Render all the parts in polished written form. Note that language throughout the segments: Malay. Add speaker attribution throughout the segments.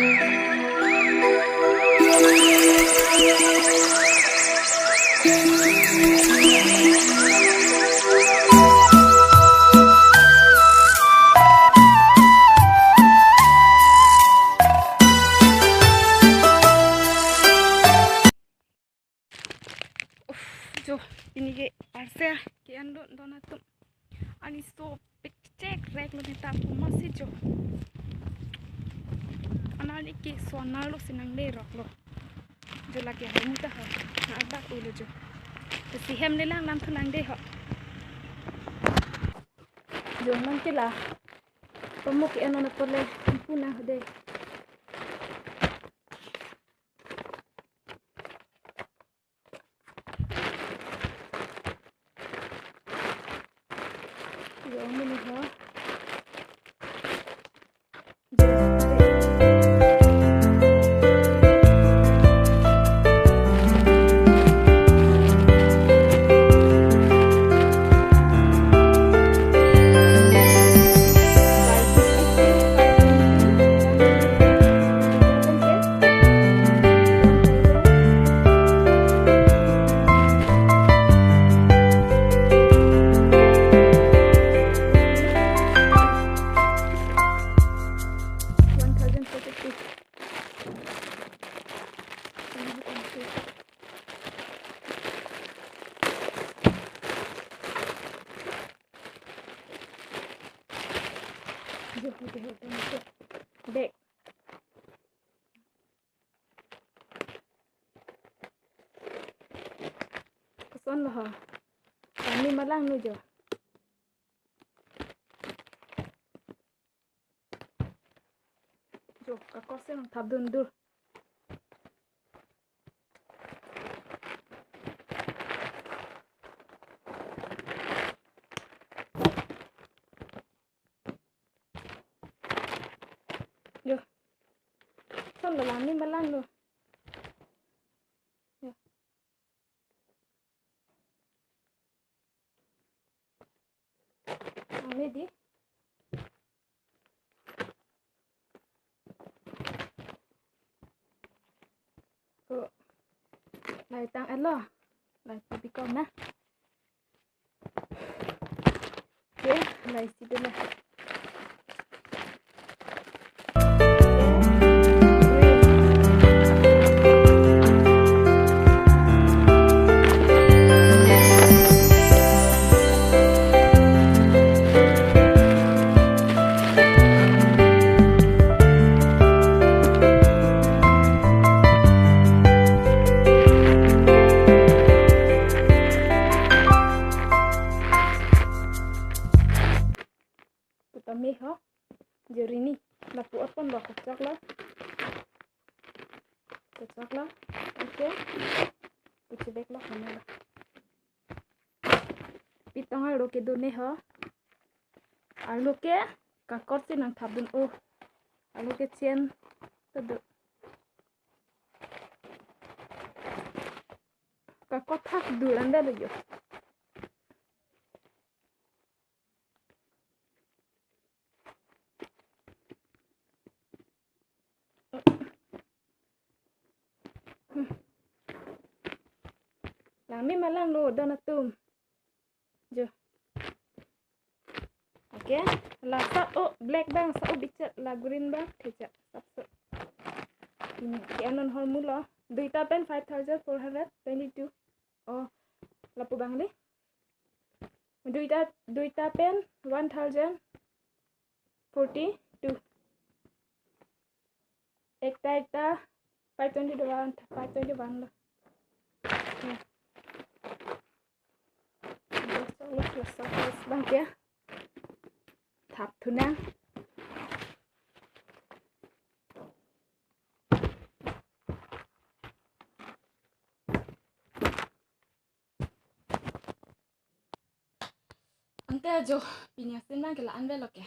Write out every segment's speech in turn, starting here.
Speaker 1: Jo, ini ke parcel ke ando dona tu. Ani so pecek rek lo neta aku masih jo. Anali ke suana lo sinang le rok lo. Jo lagi ada muda ha. Na ada ulo jo. Tesi hem le lang lam tunang de ha. Jo nanti lah. Pemuk ke ando na tole punah de. Jo mini ha. Dek. Kesan lah ha. Kami malang nu jo. Jo, kakak sen thap dundur. Jo. Son lah ni malang nu. Jo. Kami di. Ko. Lai tang alo. Lai tapi kau na. Okay, lai si dulu. Kami ha. Jari ni. Lapu apa mbak kocok lah. Kocok lah. Okay. Kucibek lah kami lah. Pitang alo ke do ne ha. Alo ke kakor si nang thabun o. Alo ke chen tado. Kakor thak duran dah lagi. Lami malang lo donatum. Jo. Okay. La sa o black bang sa o bicat la green bang kecak. Sapso. Ini kianon hormula. Duita pen 5,422. Oh. Lapu bang ni. Duita pen 1,042. Ekta 521 lah. Los bang ya. Thap thuna. Ante ajo pinyasin bang kela anve loke.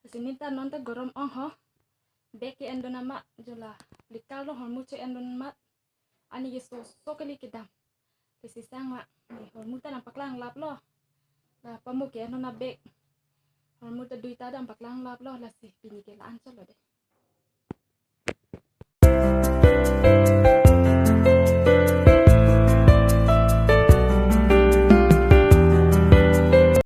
Speaker 1: Sini ta nonta gorom ong ho. Beki endonama jola likal lo hormu che endonama ani yeso sokali kedam. Kesi sangwa ni hormu ta nampak lang lap lo. La pamuk ya nona bek. Hormu ta duita dam pak lang lap lo la si pini kela.